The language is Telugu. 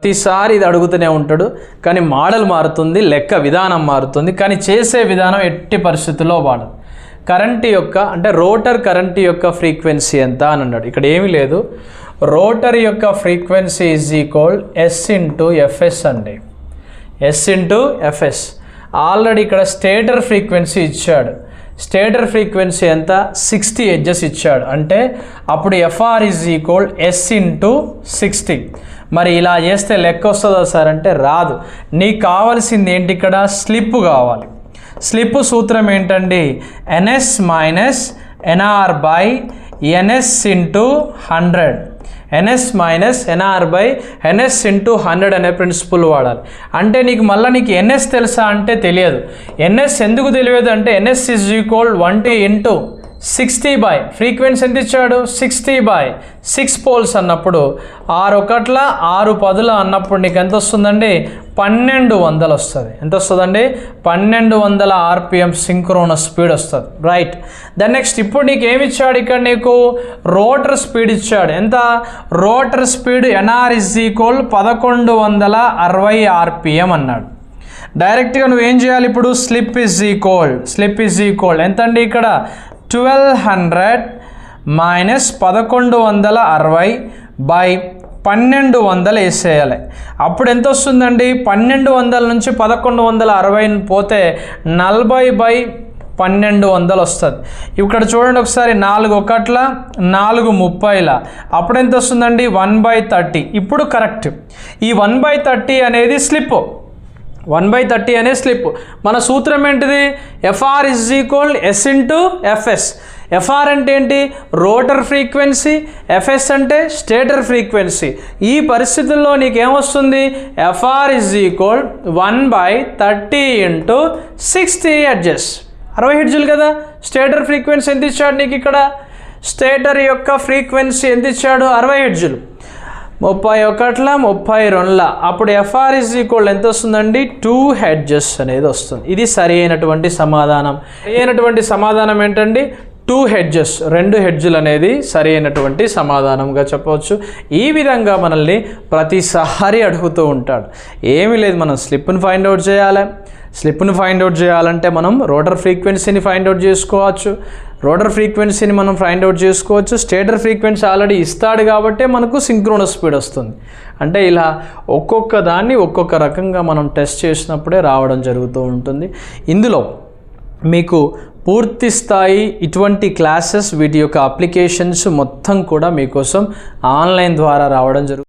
ప్రతిసారి ఇది అడుగుతూనే ఉంటాడు, కానీ మోడల్ మారుతుంది, లెక్క విధానం మారుతుంది, కానీ చేసే విధానం ఎట్టి పరిస్థితుల్లో వాడదు. కరెంట్ యొక్క అంటే రోటర్ కరెంట్ యొక్క ఫ్రీక్వెన్సీ ఎంత అని అన్నాడు. ఇక్కడ ఏమీ లేదు, రోటర్ యొక్క frequency is equal S into FS అండి. S into FS. ఆల్రెడీ ఇక్కడ స్టేటర్ ఫ్రీక్వెన్సీ ఇచ్చాడు. స్టేటర్ ఫ్రీక్వెన్సీ ఎంత 60 హెర్ట్జ్ ఇచ్చాడు. అంటే అప్పుడు FR is equal S into 60. మరి ఇలా చేస్తే లెక్క వస్తుందా సార్ అంటే రాదు. నీకు కావాల్సింది ఏంటి, ఇక్కడ స్లిప్ కావాలి. స్లిప్ సూత్రం ఏంటండి, NS minus NR by NS into 100. NS minus NR by NS into 100 అనే ప్రిన్సిపల్ వాడాలి. అంటే నీకు ఎన్ఎస్ తెలుసా అంటే తెలియదు. ఎన్ఎస్ ఎందుకు తెలియదు అంటే NS is equal 1 into 60 by frequency ఎంత ఇచ్చాడు 60 బై 6 పోల్స్ అన్నప్పుడు 6 ఒకట్ల 6 పదుల అన్నప్పుడు నీకు ఎంత వస్తుందండి 1200 వస్తుంది. ఎంత వస్తుందండి 1200 ఆర్పిఎం సింక్రోనస్ స్పీడ్ వస్తుంది. రైట్. దెన్ నెక్స్ట్ ఇప్పుడు నీకు ఏమి ఇచ్చాడు, ఇక్కడ నీకు రోటర్ స్పీడ్ ఇచ్చాడు. ఎంత, rotor speed NR is equal 1160 RPM అన్నాడు. డైరెక్ట్గా నువ్వేం చేయాలి, ఇప్పుడు స్లిప్ ఇజ్ ఈక్వల్ ఎంత అండి, ఇక్కడ 1200 మైనస్ 1160 బై 1200 వేసేయాలి. అప్పుడు ఎంత వస్తుందండి, 1200 నుంచి 1160 పోతే 40 బై 1200 వస్తుంది. ఇక్కడ చూడండి ఒకసారి, 4 ఒకట్ల 4 30ల అప్పుడు ఎంత వస్తుందండి 1/30. ఇప్పుడు కరెక్ట్. ఈ 1/30 అనేది స్లిప్, 1/30 అనే స్లిప్. మన సూత్రం ఏంటిది, FR is equal S into FS. FR అంటే ఏంటి, రోటర్ ఫ్రీక్వెన్సీ, ఎఫ్ఎస్ అంటే స్టేటర్ ఫ్రీక్వెన్సీ. ఈ పరిస్థితుల్లో నీకేమొస్తుంది, FR is equal 1/30 into 60 hertz. 60 హెర్ట్జులు కదా. స్టేటర్ ఫ్రీక్వెన్సీ ఎంత ఇచ్చాడు నీకు, ఇక్కడ స్టేటర్ యొక్క ఫ్రీక్వెన్సీ ఎంత ఇచ్చాడు 60 హెర్ట్జులు. 31ల 32ల అప్పుడు ఎఫ్ఆర్ ఇజ్ ఈక్వల్ ఎంత వస్తుందండి 2 హెర్ట్జెస్ అనేది వస్తుంది. ఇది సరి అయినటువంటి సమాధానం. సరి అయినటువంటి సమాధానం ఏంటండి 2 హెర్ట్జెస్, 2 హెర్ట్జులు అనేది సరి అయినటువంటి సమాధానంగా చెప్పవచ్చు. ఈ విధంగా మనల్ని ప్రతిసారి అడుగుతూ ఉంటాడు. ఏమీ లేదు, మనం స్లిప్ని ఫైండ్ అవుట్ చేయాలి. స్లిప్ని ఫైండ్ అవుట్ చేయాలంటే మనం రోటర్ ఫ్రీక్వెన్సీని ఫైండ్ అవుట్ చేసుకోవచ్చు. రోటర్ ఫ్రీక్వెన్సీని మనం ఫైండ్ అవుట్ చేసుకోవచ్చు. స్టేటర్ ఫ్రీక్వెన్సీ ఆల్రెడీ ఇస్తాడు కాబట్టి మనకు సింక్రోనస్ స్పీడ్ వస్తుంది. అంటే ఇలా ఒక్కొక్క దాన్ని ఒక్కొక్క రకంగా మనం టెస్ట్ చేసినప్పుడే రావడం జరుగుతూ ఉంటుంది. ఇందులో మీకు పూర్తి స్థాయి ఇటువంటి క్లాసెస్, వీటి యొక్క అప్లికేషన్స్ మొత్తం కూడా మీకోసం ఆన్లైన్ ద్వారా రావడం జరుగుతుంది.